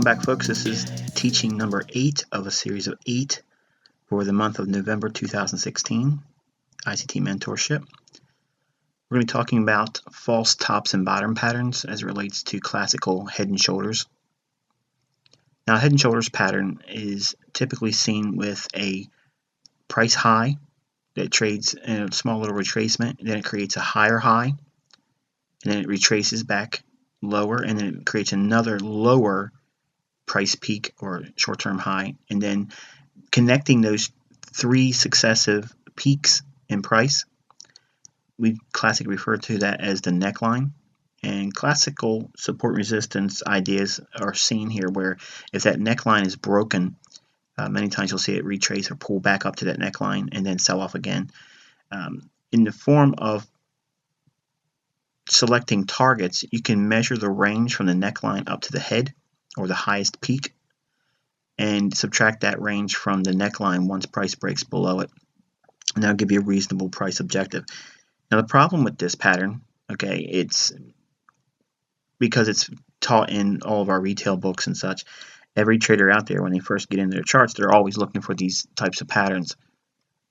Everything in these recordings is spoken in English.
Welcome back, folks. This is teaching number 8 of a series of 8 for the month of November 2016, ICT Mentorship. We're going to be talking about false tops and bottom patterns as it relates to classical head and shoulders. Now, head and shoulders pattern is typically seen with a price high that trades in a small little retracement, and then it creates a higher high, and then it retraces back lower, and then it creates another lower price peak or short-term high, and then connecting those three successive peaks in price, we classically refer to that as the neckline. And classical support resistance ideas are seen here, where if that neckline is broken, many times you'll see it retrace or pull back up to that neckline and then sell off again. In the form of selecting targets, you can measure the range from the neckline up to the head or the highest peak, and subtract that range from the neckline once price breaks below it, and that'll give you a reasonable price objective. Now, the problem with this pattern, okay, it's because it's taught in all of our retail books and such. Every trader out there, when they first get into their charts, they're always looking for these types of patterns,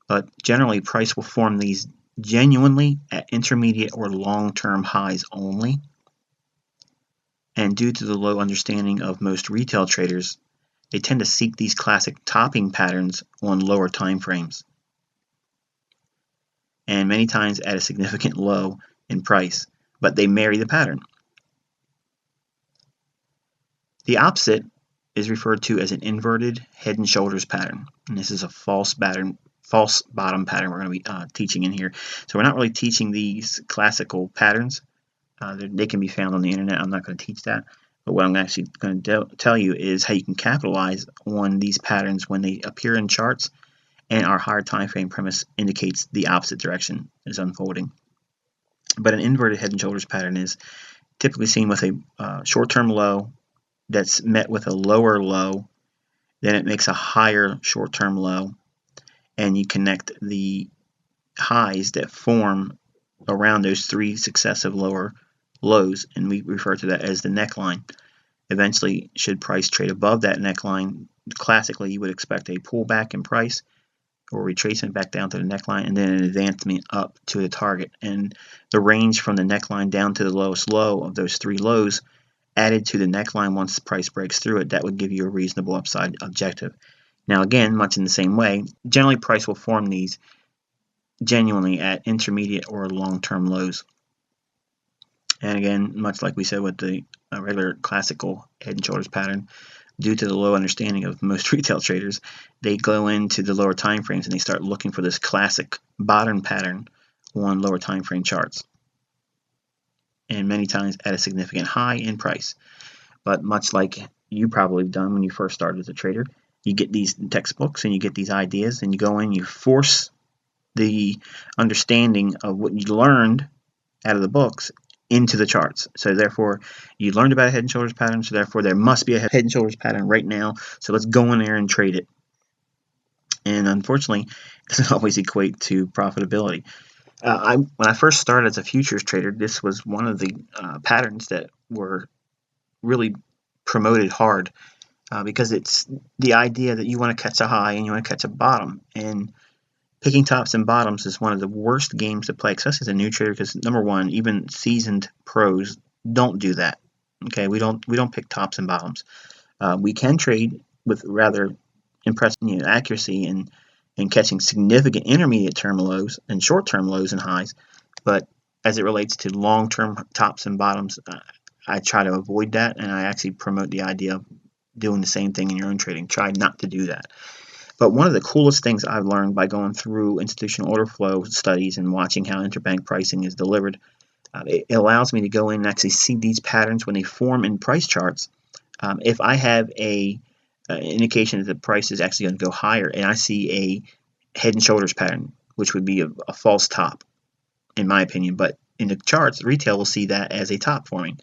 but generally price will form these genuinely at intermediate or long-term highs only. And due to the low understanding of most retail traders, they tend to seek these classic topping patterns on lower time frames, and many times at a significant low in price, but they marry the pattern. The opposite is referred to as an inverted head and shoulders pattern, and this is a false bottom pattern we're going to be teaching in here. So we're not really teaching these classical patterns. They can be found on the internet. I'm not going to teach that. But what I'm actually going to tell you is how you can capitalize on these patterns when they appear in charts and our higher time frame premise indicates the opposite direction is unfolding. But an inverted head and shoulders pattern is typically seen with a short-term low that's met with a lower low, then it makes a higher short-term low, and you connect the highs that form around those three successive lower lows, and we refer to that as the neckline. Eventually, should price trade above that neckline, classically you would expect a pullback in price or retracement back down to the neckline, and then an advancement up to the target. And the range from the neckline down to the lowest low of those three lows added to the neckline once the price breaks through it, that would give you a reasonable upside objective. Now again, much in the same way, generally price will form these genuinely at intermediate or long-term lows. And again, much like we said with the regular classical head and shoulders pattern, due to the low understanding of most retail traders, they go into the lower time frames and they start looking for this classic bottom pattern on lower time frame charts, and many times at a significant high in price. But much like you probably have done when you first started as a trader, you get these textbooks and you get these ideas and you go in, you force the understanding of what you learned out of the books into the charts. So therefore, you learned about a head and shoulders pattern, so therefore there must be a head and shoulders pattern right now, so let's go in there and trade it. And unfortunately, it doesn't always equate to profitability. When I first started as a futures trader, this was one of the patterns that were really promoted hard, because it's the idea that you want to catch a high and you want to catch a bottom, and picking tops and bottoms is one of the worst games to play, especially as a new trader, because number one, even seasoned pros don't do that. Okay, we don't pick tops and bottoms. We can trade with rather impressive accuracy and catching significant intermediate term lows and short term lows and highs, but as it relates to long term tops and bottoms, I try to avoid that, and I actually promote the idea of doing the same thing in your own trading. Try not to do that. But one of the coolest things I've learned by going through institutional order flow studies and watching how interbank pricing is delivered, it allows me to go in and actually see these patterns when they form in price charts. If I have a indication that the price is actually going to go higher, and I see a head and shoulders pattern, which would be a false top, in my opinion, but in the charts, retail will see that as a top forming.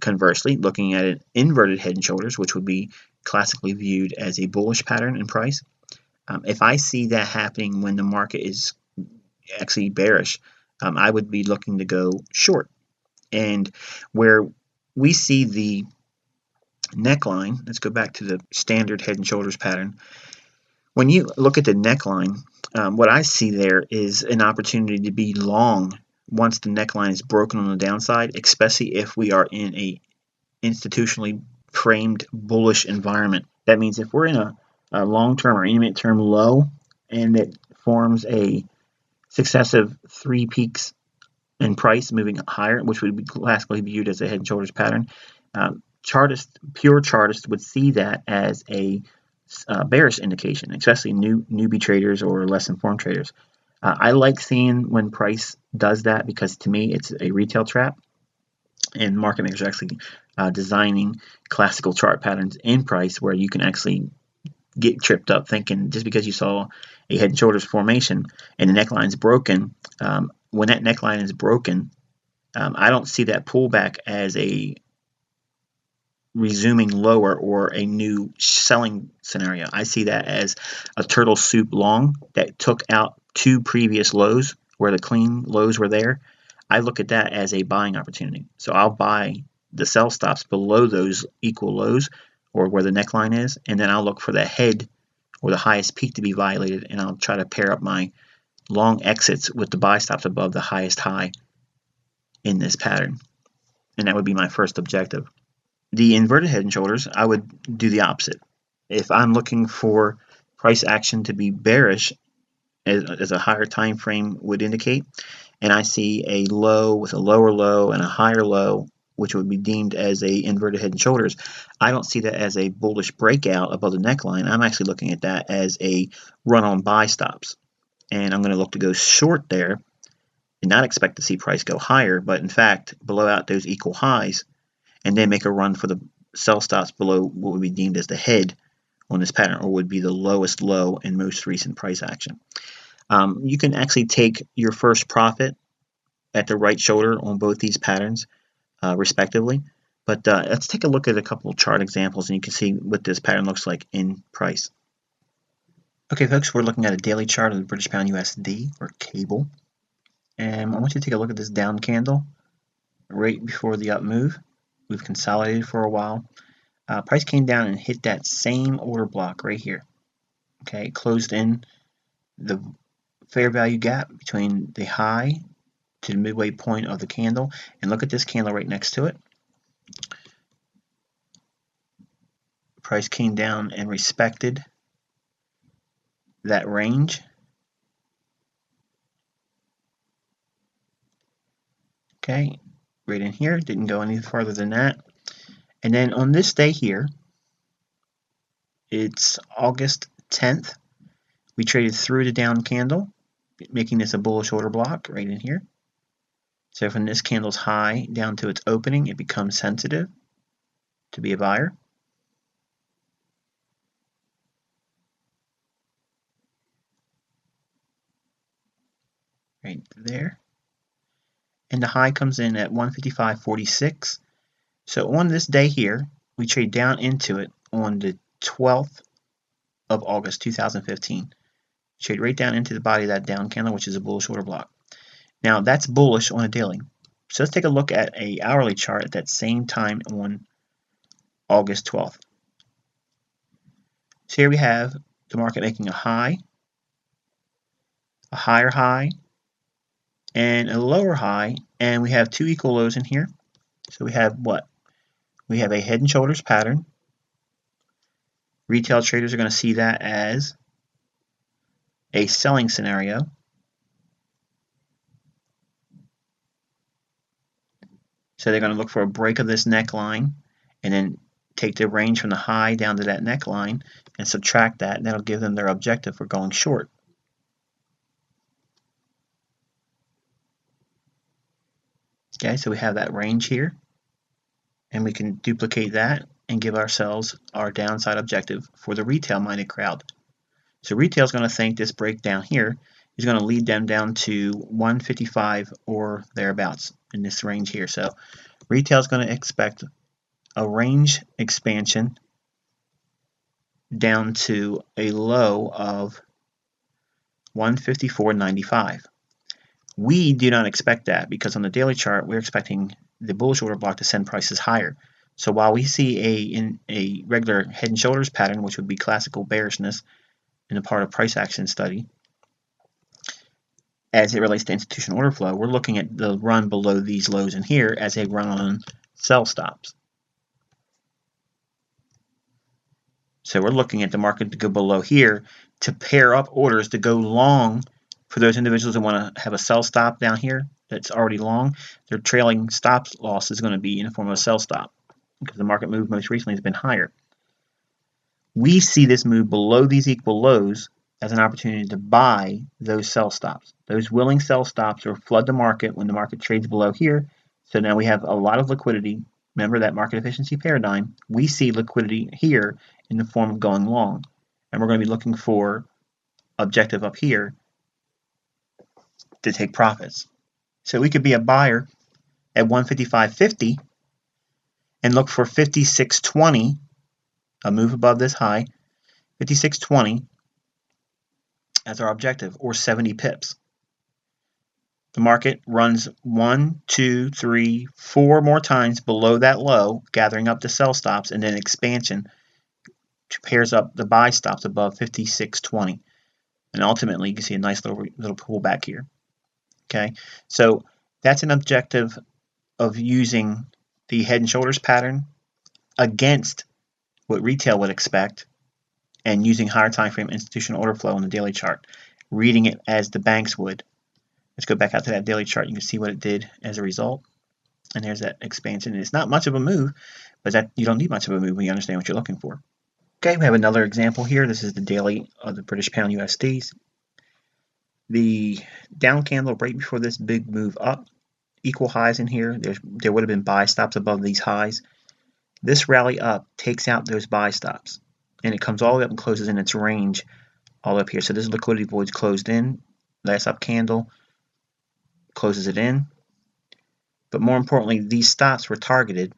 Conversely, looking at an inverted head and shoulders, which would be classically viewed as a bullish pattern in price, if I see that happening when the market is actually bearish, I would be looking to go short. And where we see the neckline, let's go back to the standard head and shoulders pattern. When you look at the neckline, what I see there is an opportunity to be long once the neckline is broken on the downside, especially if we are in a institutionally framed bullish environment. That means if we're in a long-term or intermediate term low and it forms a successive 3 peaks in price moving higher, which would be classically viewed as a head and shoulders pattern, pure chartists would see that as a bearish indication, especially newbie traders or less informed traders. I like seeing when price does that because to me it's a retail trap, and market makers are actually designing classical chart patterns in price where you can actually get tripped up thinking just because you saw a head and shoulders formation and the neckline is broken. When that neckline is broken, I don't see that pullback as a resuming lower or a new selling scenario. I see that as a turtle soup long that took out 2 previous lows where the clean lows were there. I look at that as a buying opportunity. So I'll buy the sell stops below those equal lows or where the neckline is, and then I'll look for the head or the highest peak to be violated, and I'll try to pair up my long exits with the buy stops above the highest high in this pattern. And that would be my first objective. The inverted head and shoulders, I would do the opposite. If I'm looking for price action to be bearish, as a higher time frame would indicate, and I see a low with a lower low and a higher low, which would be deemed as a inverted head and shoulders, I don't see that as a bullish breakout above the neckline. I'm actually looking at that as a run on buy stops. And I'm going to look to go short there and not expect to see price go higher, but in fact blow out those equal highs and then make a run for the sell stops below what would be deemed as the head on this pattern, or would be the lowest low in most recent price action. You can actually take your first profit at the right shoulder on both these patterns, respectively. But let's take a look at a couple of chart examples, and you can see what this pattern looks like in price. Okay, folks, we're looking at a daily chart of the British Pound USD, or cable. And I want you to take a look at this down candle right before the up move. We've consolidated for a while. Price came down and hit that same order block right here. Okay, it closed in the fair value gap between the high to the midway point of the candle, and look at this candle right next to it. Price came down and respected that range. Okay, right in here, didn't go any farther than that. And then on this day here, it's August 10th, we traded through the down candle, making this a bullish order block right in here. So from this candle's high down to its opening, it becomes sensitive to be a buyer. Right there. And the high comes in at 155.46. So on this day here, we trade down into it on the 12th of August 2015. Trade right down into the body of that down candle, which is a bullish order block. Now that's bullish on a daily. So let's take a look at an hourly chart at that same time on August 12th. So here we have the market making a high, a higher high, and a lower high, and we have 2 equal lows in here. So we have what? We have a head and shoulders pattern. Retail traders are going to see that as a selling scenario. So they're going to look for a break of this neckline and then take the range from the high down to that neckline and subtract that, and that'll give them their objective for going short. Okay, so we have that range here, and we can duplicate that and give ourselves our downside objective for the retail-minded crowd. So retail is going to think this breakdown here is going to lead them down to 155 or thereabouts in this range here. So retail is going to expect a range expansion down to a low of 154.95. We do not expect that because on the daily chart we're expecting the bullish order block to send prices higher. So while we see a regular head and shoulders pattern, which would be classical bearishness in the part of price action study, as it relates to institutional order flow, we're looking at the run below these lows in here as a run on sell stops. So we're looking at the market to go below here to pair up orders to go long for those individuals that want to have a sell stop down here that's already long. Their trailing stop loss is going to be in the form of a sell stop because the market move most recently has been higher. We see this move below these equal lows as an opportunity to buy those sell stops. Those willing sell stops will flood the market when the market trades below here. So now we have a lot of liquidity. Remember that market efficiency paradigm. We see liquidity here in the form of going long. And we're going to be looking for objective up here to take profits. So we could be a buyer at 155.50 and look for 56.20, a move above this high, 56.20 as our objective, or 70 pips. The market runs 1, 2, 3, 4 more times below that low, gathering up the sell stops, and then expansion pairs up the buy stops above 56.20. And ultimately, you can see a nice little pullback here. Okay, so that's an objective of using the head and shoulders pattern against what retail would expect and using higher time frame institutional order flow on the daily chart, reading it as the banks would. Let's go back out to that daily chart. You can see what it did as a result. And there's that expansion. And it's not much of a move, but that you don't need much of a move when you understand what you're looking for. Okay, we have another example here. This is the daily of the British pound USDs. The down candle right before this big move up, equal highs in here. There would have been buy stops above these highs. This rally up takes out those buy stops, and it comes all the way up and closes in its range all up here. So this liquidity void's closed in. Last up candle closes it in. But more importantly, these stops were targeted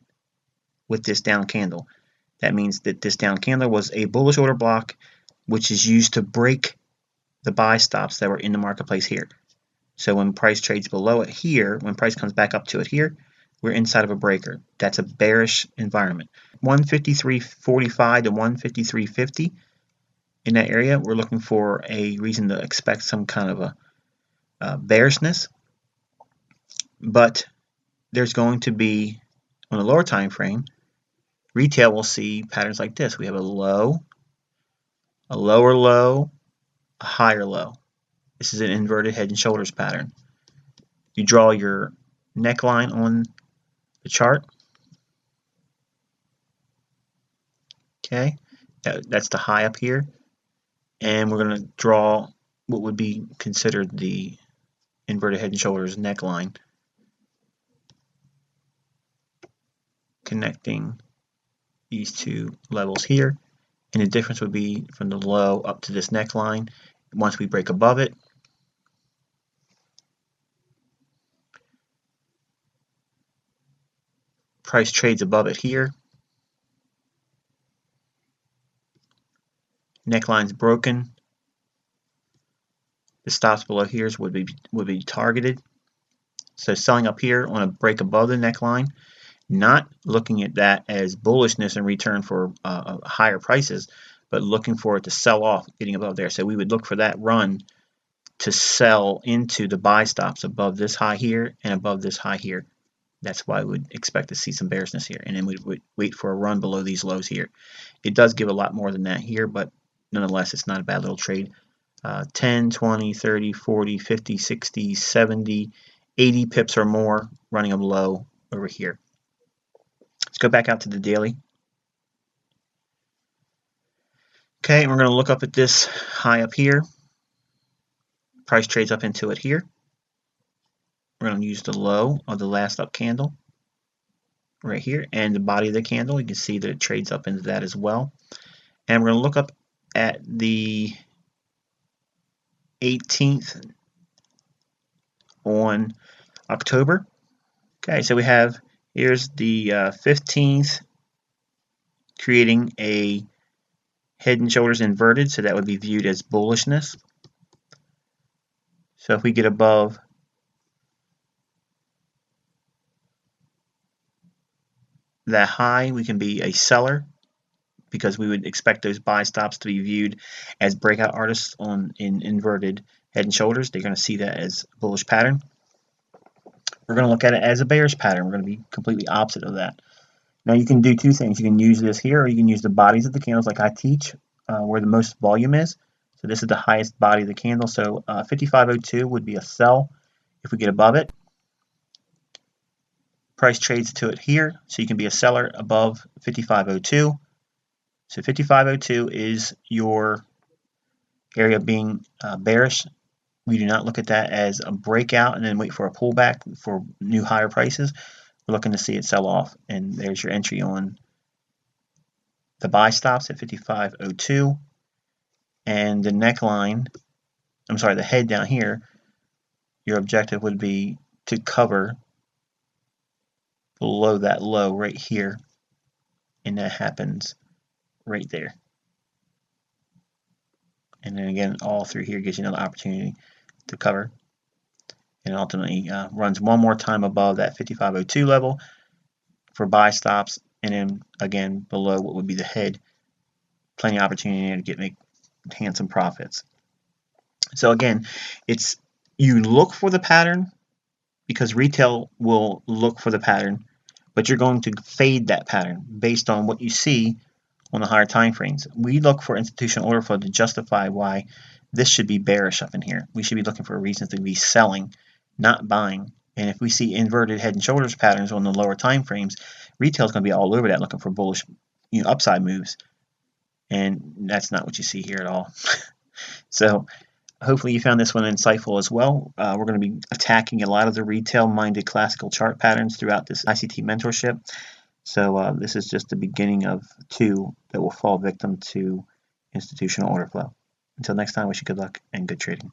with this down candle. That means that this down candle was a bullish order block, which is used to break the buy stops that were in the marketplace here. So when price trades below it here, when price comes back up to it here, we're inside of a breaker. That's a bearish environment. 153.45 to 153.50 in that area, we're looking for a reason to expect some kind of a bearishness. But there's going to be, on a lower time frame, retail will see patterns like this. We have a low, a lower low, a higher low. This is an inverted head and shoulders pattern. You draw your neckline on the chart. Okay, that's the high up here. And we're going to draw what would be considered the inverted head and shoulders neckline, connecting these two levels here. And the difference would be from the low up to this neckline. Once we break above it, price trades above it here. Neckline's broken. The stops below here would be targeted. So selling up here on a break above the neckline, not looking at that as bullishness in return for higher prices, but looking for it to sell off, getting above there. So we would look for that run to sell into the buy stops above this high here and above this high here. That's why we would expect to see some bearishness here. And then we would wait for a run below these lows here. It does give a lot more than that here, but nonetheless, it's not a bad little trade. 10, 20, 30, 40, 50, 60, 70, 80 pips or more running them low over here. Let's go back out to the daily. Okay, and we're going to look up at this high up here. Price trades up into it here. We're going to use the low of the last up candle right here and the body of the candle. You can see that it trades up into that as well. And we're going to look up at the 18th on October. Okay, so we have, here's the 15th, creating a head and shoulders inverted, so that would be viewed as bullishness. So if we get above that high, we can be a seller because we would expect those buy stops to be viewed as breakout artists in inverted head and shoulders. They're going to see that as a bullish pattern. We're going to look at it as a bearish pattern. We're going to be completely opposite of that. Now you can do two things. You can use this here, or you can use the bodies of the candles like I teach, where the most volume is. So this is the highest body of the candle. So 5502 would be a sell if we get above it. Price trades to it here, so you can be a seller above 5502. So 5502 is your area being bearish. We do not look at that as a breakout and then wait for a pullback for new higher prices. We're looking to see it sell off, and there's your entry on the buy stops at 5502, and the neckline, I'm sorry, the head down here, your objective would be to cover below that low right here, and that happens right there. And then again, all through here gives you another opportunity to cover, and ultimately runs one more time above that 5502 level for buy stops, and then again below what would be the head. Plenty of opportunity to make handsome profits. So again, it's you look for the pattern because retail will look for the pattern, but you're going to fade that pattern based on what you see on the higher time frames. We look for institutional order flow to justify why this should be bearish up in here. We should be looking for reasons to be selling, not buying. And if we see inverted head and shoulders patterns on the lower time frames, retail is going to be all over that looking for bullish, upside moves. And that's not what you see here at all. So hopefully you found this one insightful as well. We're going to be attacking a lot of the retail-minded classical chart patterns throughout this ICT mentorship. So this is just the beginning of 2 that will fall victim to institutional order flow. Until next time, wish you good luck and good trading.